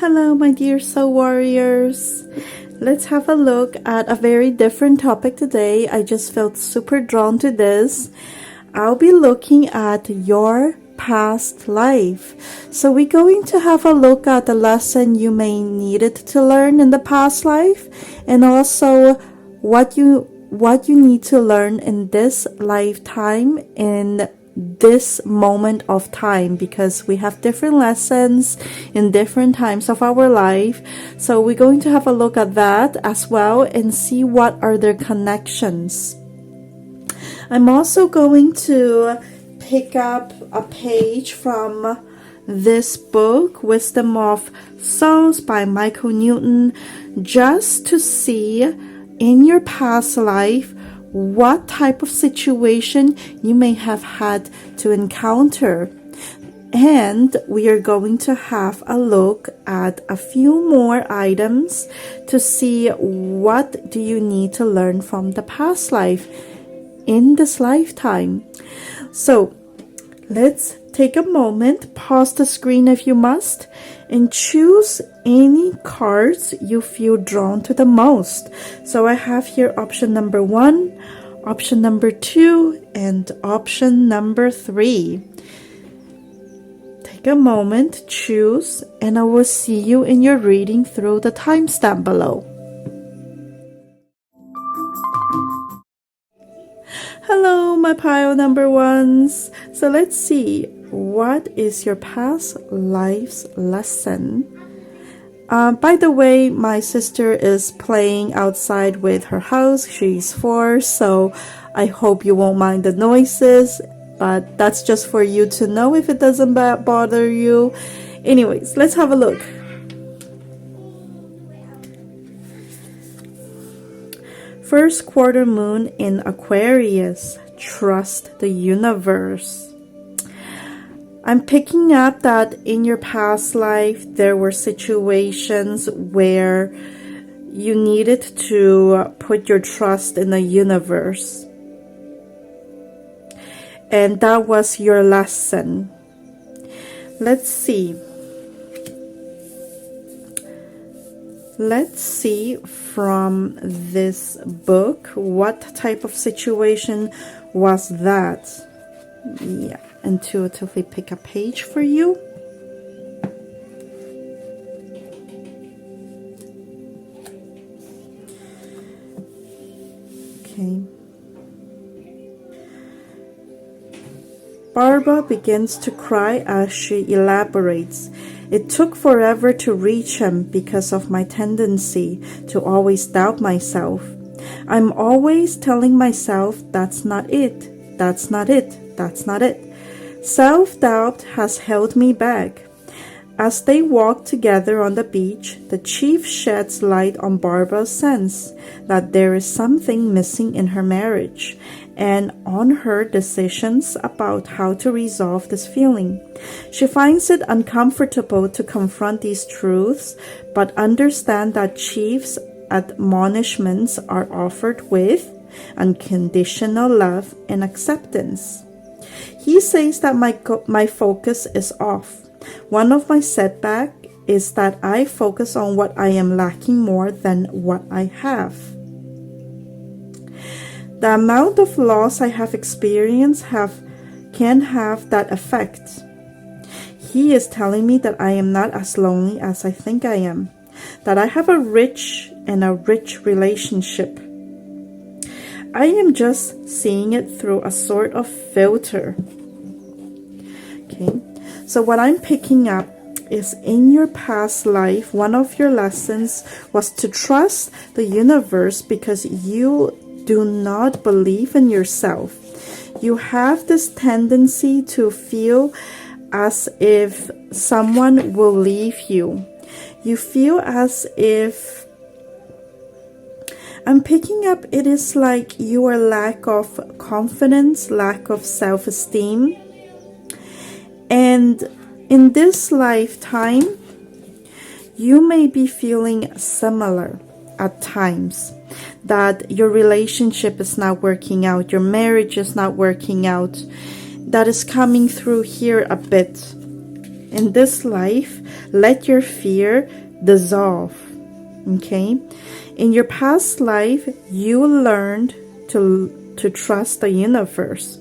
Hello, my dear soul warriors. Let's have a look at a very different topic today. I just felt super drawn to this. I'll be looking at your past life. So we're going to have a look at the lesson you may needed to learn in the past life, and also what you need to learn in this lifetime, in this moment of time, because we have different lessons in different times of our life. So we're going to have a look at that as well and see what are their connections. I'm also going to pick up a page from this book, Wisdom of Souls by Michael Newton, just to see in your past life what type of situation you may have had to encounter. And we are going to have a look at a few more items to see what do you need to learn from the past life in this lifetime. So let's take a moment, pause the screen if you must, and choose any cards you feel drawn to the most. So I have here option number 1, option number 2, and option number 3. Take a moment, choose, and I will see you in your reading through the timestamp below. Hello, my pile number ones. So let's see, what is your past life's lesson? By the way, my sister is playing outside with her house. She's 4, so I hope you won't mind the noises, but that's just for you to know if it doesn't bother you. Anyways, let's have a look. First quarter moon in Aquarius. Trust the universe. I'm picking up that in your past life there were situations where you needed to put your trust in the universe. And that was your lesson. Let's see. Let's see from this book, what type of situation was that? Yeah, intuitively pick a page for you. Okay. Barbara begins to cry as she elaborates. It took forever to reach him because of my tendency to always doubt myself. I'm always telling myself, that's not it, that's not it, that's not it. Self-doubt has held me back. As they walk together on the beach, the chief sheds light on Barbara's sense that there is something missing in her marriage, and on her decisions about how to resolve this feeling. She finds it uncomfortable to confront these truths, but understand that Chief's admonishments are offered with unconditional love and acceptance. He says that my focus is off. One of my setbacks is that I focus on what I am lacking more than what I have. The amount of loss I have experienced can have that effect. He is telling me that I am not as lonely as I think I am, that I have a rich relationship. I am just seeing it through a sort of filter. Okay, so what I'm picking up is in your past life, one of your lessons was to trust the universe because you do not believe in yourself. You have this tendency to feel as if someone will leave you. You feel as if, I'm picking up, it is like your lack of confidence, lack of self-esteem. And in this lifetime, you may be feeling similar at times, that your relationship is not working out, your marriage is not working out. That is coming through here a bit. in this life, let your fear dissolve. Okay? In your past life, you learned to trust the universe.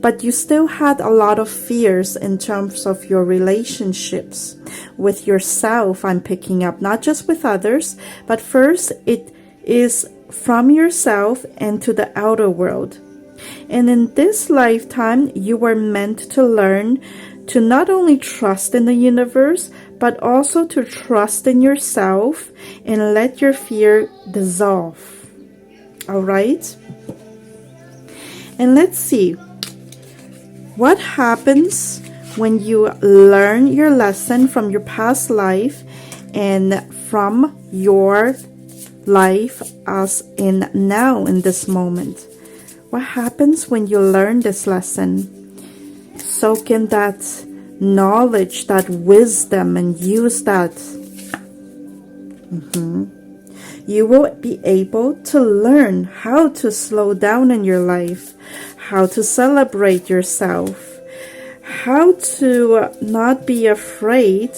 But you still had a lot of fears in terms of your relationships with yourself, I'm picking up, not just with others, but first it is from yourself and to the outer world. And in this lifetime, you were meant to learn to not only trust in the universe, but also to trust in yourself and let your fear dissolve. All right? And let's see. What happens when you learn your lesson from your past life and from your life as in now in this moment? What happens when you learn this lesson? Soak in that knowledge, that wisdom, and use that. You will be able to learn how to slow down in your life, how to celebrate yourself, how to not be afraid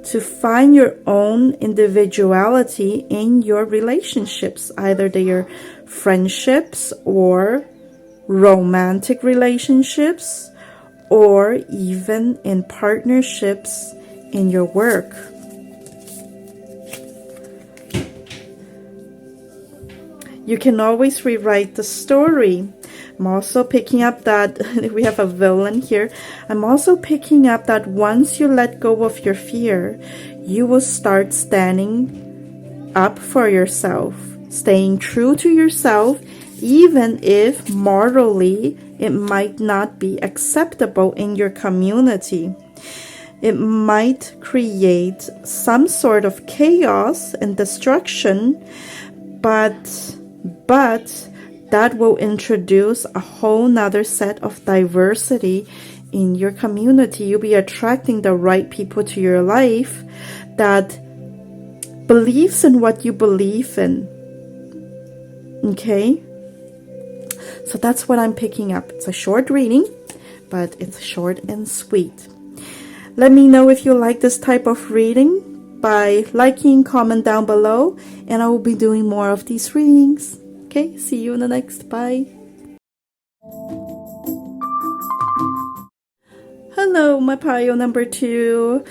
to find your own individuality in your relationships, either they are friendships or romantic relationships, or even in partnerships in your work. You can always rewrite the story. I'm also picking up that we have a villain here. I'm also picking up that once you let go of your fear, you will start standing up for yourself, staying true to yourself, even if morally it might not be acceptable in your community. It might create some sort of chaos and destruction, but that will introduce a whole nother set of diversity in your community. You'll be attracting the right people to your life that believes in what you believe in. Okay? So that's what I'm picking up. It's a short reading, but it's short and sweet. Let me know if you like this type of reading by liking, comment down below, and I will be doing more of these readings. Okay, see you in the next. Bye. Hello, my pile number 2.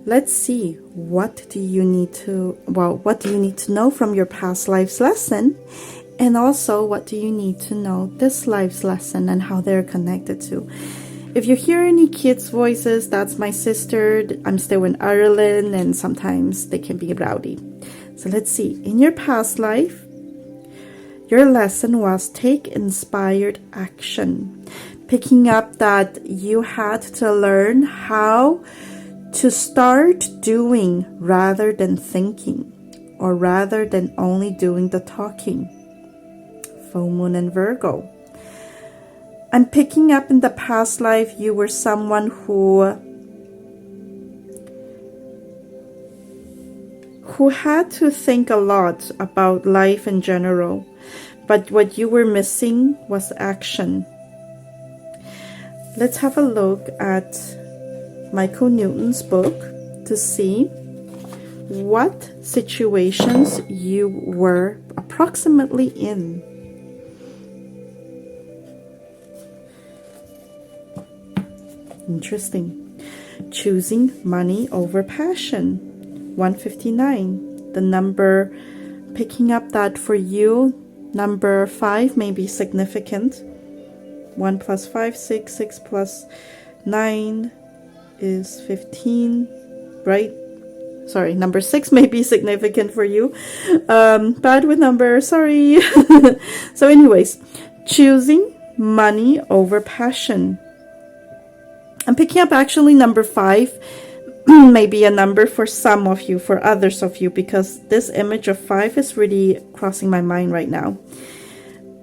Let's see, what do you need to know from your past life's lesson? And also, what do you need to know this life's lesson and how they're connected to? If you hear any kids' voices, that's my sister. I'm still in Ireland and sometimes they can be rowdy. So let's see. In your past life, your lesson was take inspired action. Picking up that you had to learn how to start doing rather than thinking, or rather than only doing the talking. Full Moon and Virgo. I'm picking up in the past life you were someone who had to think a lot about life in general, but what you were missing was action. Let's have a look at Michael Newton's book to see what situations you were approximately in. Interesting. Choosing money over passion. 159. The number, picking up that for you, number 5 may be significant. 1 plus 5, 6. 6 plus 9 is 15, right? Sorry, number 6 may be significant for you. Bad with numbers, sorry. So anyways, choosing money over passion. I'm picking up actually number 5 may be a number for some of you, for others of you, because this image of 5 is really crossing my mind right now.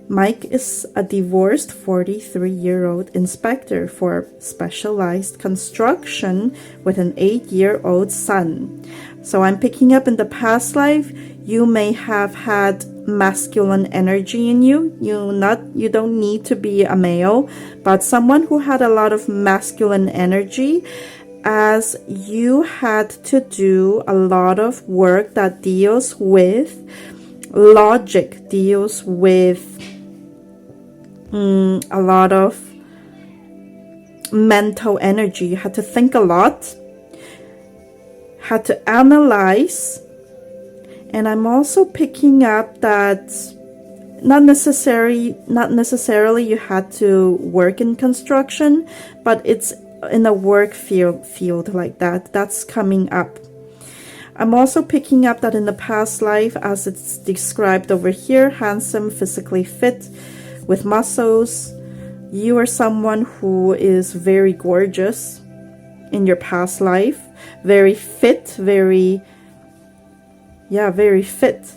Mike is a divorced 43-year-old inspector for specialized construction with an 8-year-old son. So I'm picking up in the past life, you may have had masculine energy in you. You don't need to be a male, but someone who had a lot of masculine energy as you had to do a lot of work that deals with logic, deals with a lot of mental energy. You had to think a lot, had to analyze. And I'm also picking up that not necessarily you had to work in construction, but it's in a work field like that. That's coming up. I'm also picking up that in the past life, as it's described over here, handsome, physically fit, with muscles, you are someone who is very gorgeous in your past life, very fit, very fit.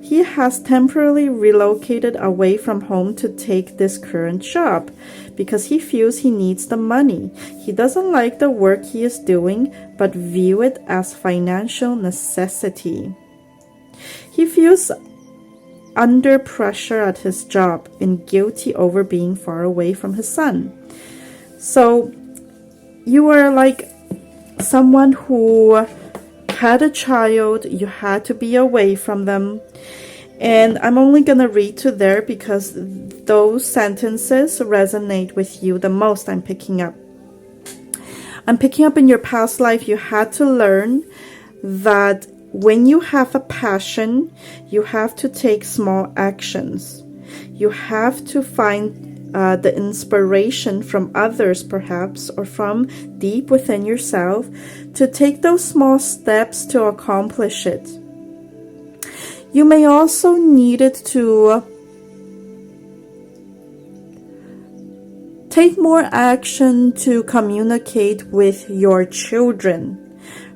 He has temporarily relocated away from home to take this current job because he feels he needs the money. He doesn't like the work he is doing, but view it as financial necessity. He feels under pressure at his job and guilty over being far away from his son. So you are like someone who had a child, you had to be away from them. And I'm only going to read to there because those sentences resonate with you the most. I'm picking up in your past life, you had to learn that when you have a passion, you have to take small actions. You have to find the inspiration from others, perhaps, or from deep within yourself, to take those small steps to accomplish it. You may also need it to take more action to communicate with your children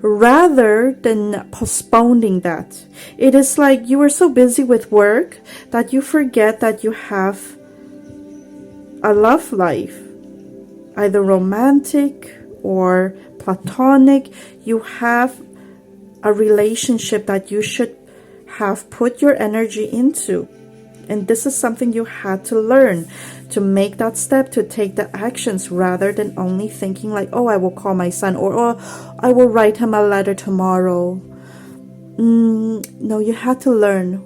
rather than postponing that. It is like you are so busy with work that you forget that you have a love life, either romantic or platonic. You have a relationship that you should have put your energy into. And this is something you had to learn, to make that step, to take the actions rather than only thinking like, oh, I will call my son, or oh, I will write him a letter tomorrow. No, you had to learn.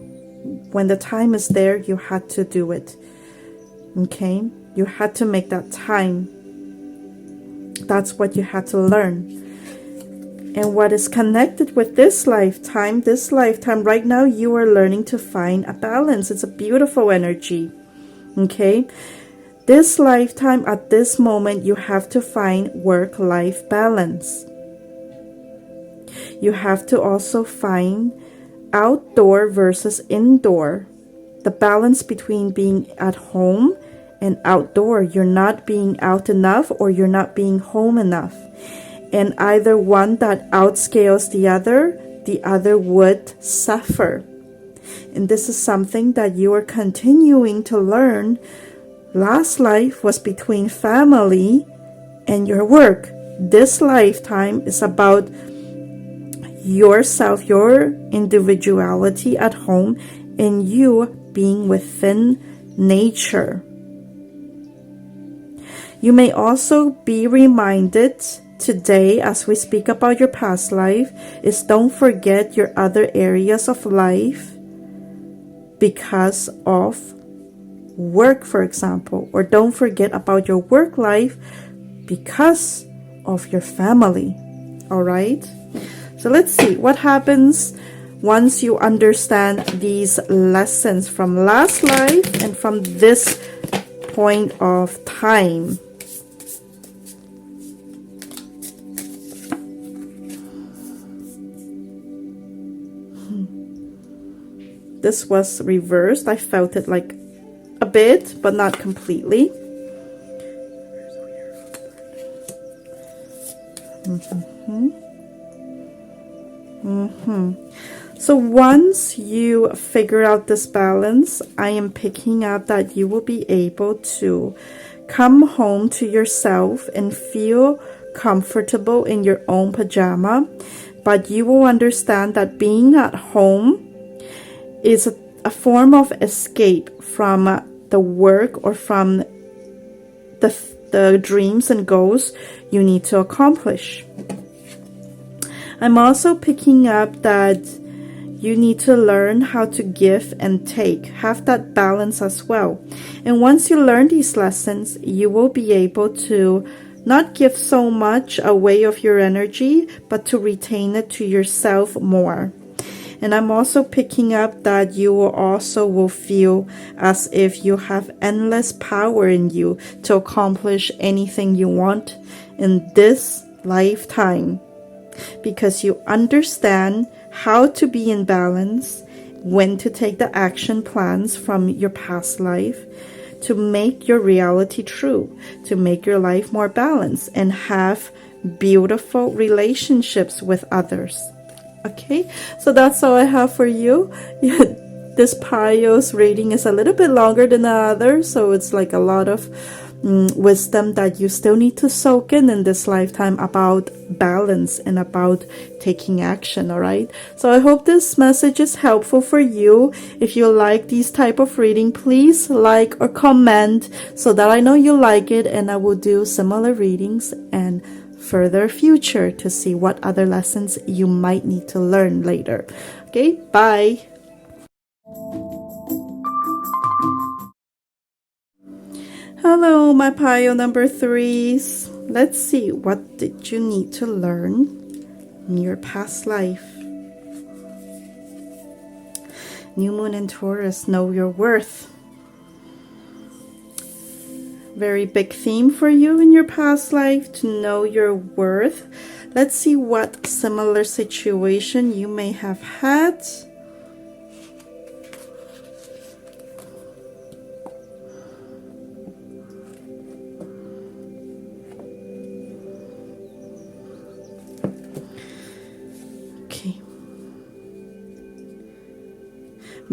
When the time is there, you had to do it. Okay? You had to make that time. That's what you had to learn. And what is connected with this lifetime right now, you are learning to find a balance. It's a beautiful energy. Okay? This lifetime, at this moment, you have to find work-life balance. You have to also find outdoor versus indoor. The balance between being at home and outdoor. You're not being out enough, or you're not being home enough. And either one that outscales the other would suffer. And this is something that you are continuing to learn. Last life was between family and your work. This lifetime is about yourself, your individuality at home, and you being within nature. You may also be reminded today, as we speak about your past life, is don't forget your other areas of life because of work, for example. Or don't forget about your work life because of your family. Alright? So let's see what happens once you understand these lessons from last life and from this point of time. This was reversed. I felt it like a bit, but not completely. So once you figure out this balance, I am picking up that you will be able to come home to yourself and feel comfortable in your own pajama. But you will understand that being at home is a form of escape from the work or from the the dreams and goals you need to accomplish. I'm also picking up that you need to learn how to give and take, have that balance as well. And once you learn these lessons, you will be able to not give so much away of your energy, but to retain it to yourself more. And I'm also picking up that you will feel as if you have endless power in you to accomplish anything you want in this lifetime, because you understand how to be in balance, when to take the action plans from your past life to make your reality true, to make your life more balanced and have beautiful relationships with others. Okay, so that's all I have for you. This Pios reading is a little bit longer than the other, so it's like a lot of wisdom that you still need to soak in this lifetime about balance and about taking action. All right, so I hope this message is helpful for you. If you like these type of reading, please like or comment so that I know you like it, and I will do similar readings and further future to see what other lessons you might need to learn later. Okay, bye. Hello, my pile number 3s. Let's see, what did you need to learn in your past life? New Moon in Taurus, know your worth. Very big theme for you in your past life, to know your worth. Let's see what similar situation you may have had.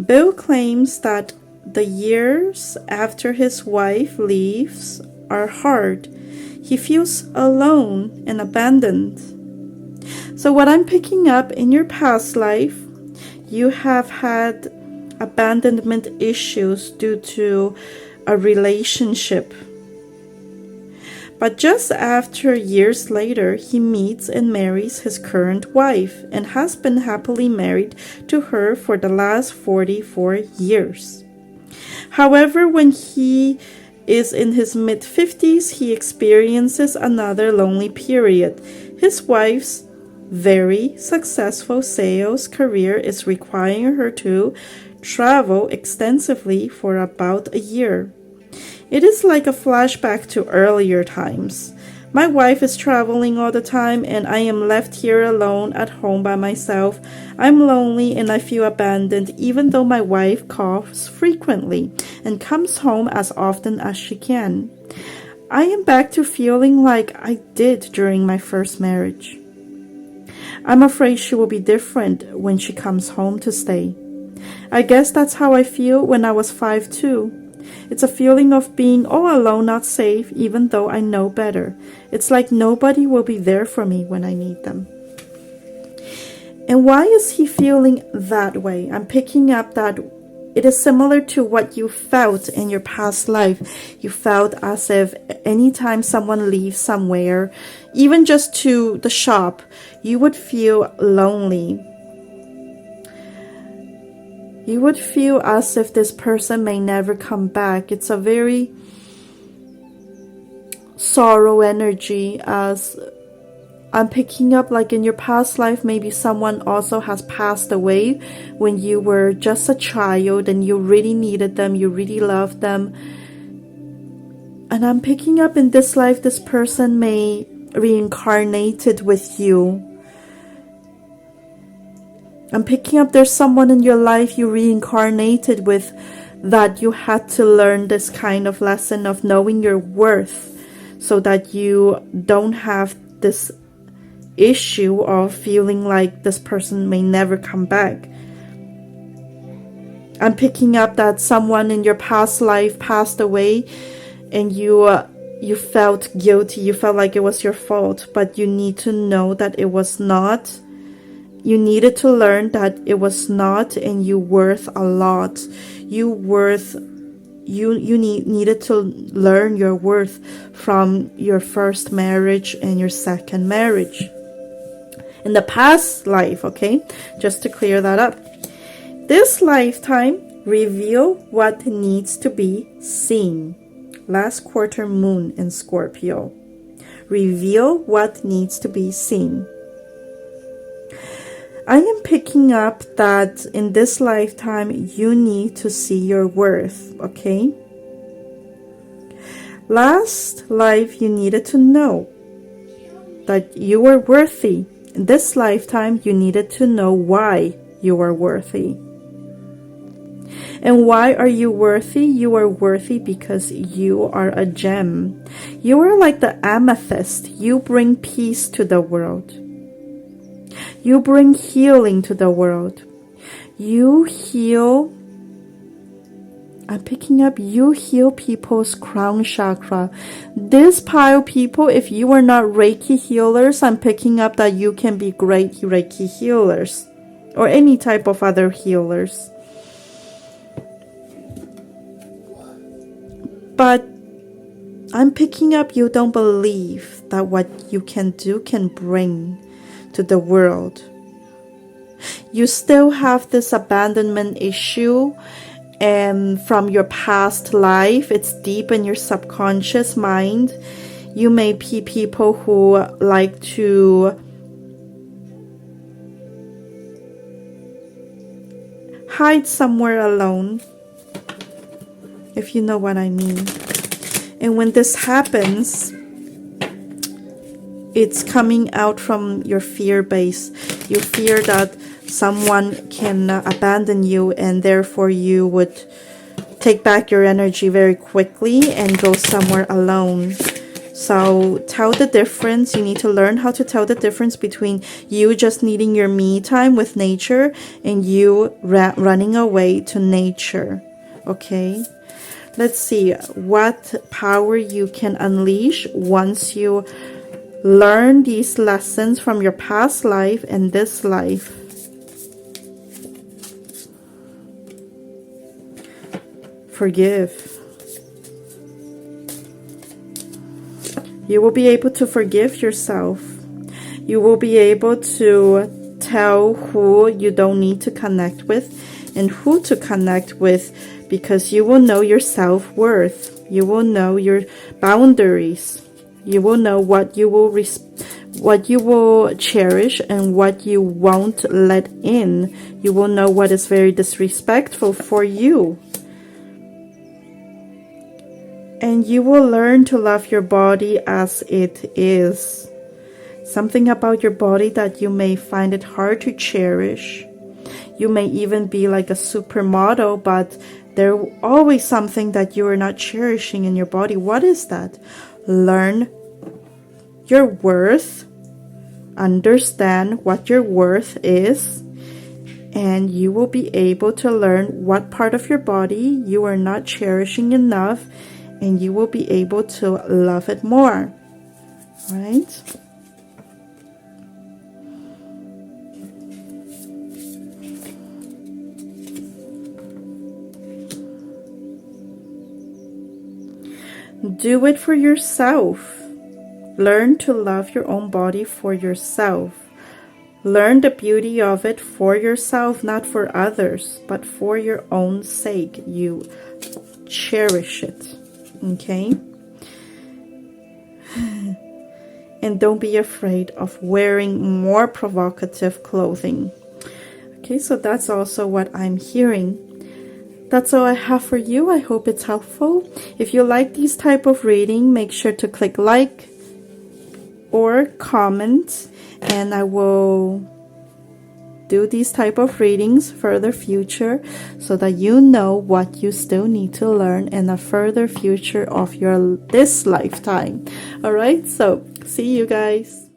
Bill claims that the years after his wife leaves are hard. He feels alone and abandoned. So what I'm picking up in your past life, you have had abandonment issues due to a relationship. But just after years later, he meets and marries his current wife and has been happily married to her for the last 44 years. However, when he is in his mid-50s, he experiences another lonely period. His wife's very successful sales career is requiring her to travel extensively for about a year. It is like a flashback to earlier times. My wife is traveling all the time and I am left here alone at home by myself. I'm lonely and I feel abandoned even though my wife calls frequently and comes home as often as she can. I am back to feeling like I did during my first marriage. I'm afraid she will be different when she comes home to stay. I guess that's how I feel when I was 5 too. It's a feeling of being all alone, not safe, even though I know better. It's like nobody will be there for me when I need them. And why is he feeling that way? I'm picking up that it is similar to what you felt in your past life. You felt as if anytime someone leaves somewhere, even just to the shop, you would feel lonely. You would feel as if this person may never come back. It's a very sorrow energy, as I'm picking up like in your past life, maybe someone also has passed away when you were just a child and you really needed them, you really loved them. And I'm picking up in this life, this person may reincarnated with you. I'm picking up there's someone in your life you reincarnated with that you had to learn this kind of lesson of knowing your worth so that you don't have this issue of feeling like this person may never come back. I'm picking up that someone in your past life passed away and you felt guilty, you felt like it was your fault, but you need to know that it was not. You needed to learn that it was not, and you worth a lot. You you needed to learn your worth from your first marriage and your second marriage. In the past life, okay? Just to clear that up. This lifetime, reveal what needs to be seen. Last quarter moon in Scorpio. Reveal what needs to be seen. I am picking up that in this lifetime, you need to see your worth, okay? Last life, you needed to know that you were worthy. In this lifetime, you needed to know why you are worthy. And why are you worthy? You are worthy because you are a gem. You are like the amethyst. You bring peace to the world. You bring healing to the world. You heal. I'm picking up, you heal people's crown chakra. This pile people, if you are not Reiki healers, I'm picking up that you can be great Reiki healers. Or any type of other healers. But I'm picking up you don't believe that what you can do can bring to the world. You still have this abandonment issue from your past life. It's deep in your subconscious mind. You may be people who like to hide somewhere alone, if you know what I mean. And when this happens, it's coming out from your fear base. You fear that someone can abandon you, and therefore you would take back your energy very quickly and go somewhere alone. So tell the difference. You need to learn how to tell the difference between you just needing your me time with nature and you running away to nature. Okay? Let's see what power you can unleash once you learn these lessons from your past life and this life. Forgive. You will be able to forgive yourself. You will be able to tell who you don't need to connect with and who to connect with, because you will know your self-worth. You will know your boundaries. You will know what you will cherish and what you won't let in. You will know what is very disrespectful for you. And you will learn to love your body as it is. Something about your body that you may find it hard to cherish. You may even be like a supermodel, but there's always something that you are not cherishing in your body. What is that? Learn your worth. Understand what your worth is. And you will be able to learn what part of your body you are not cherishing enough. And you will be able to love it more. Right? Do it for yourself. Learn to love your own body for yourself. Learn the beauty of it for yourself, not for others, but for your own sake. You cherish it. Okay? And don't be afraid of wearing more provocative clothing. Okay, so that's also what I'm hearing. That's all I have for you. I hope it's helpful. If you like these type of reading, make sure to click like or comment, and I will do these type of readings further future so that you know what you still need to learn in a further future of this lifetime. All right, so see you guys.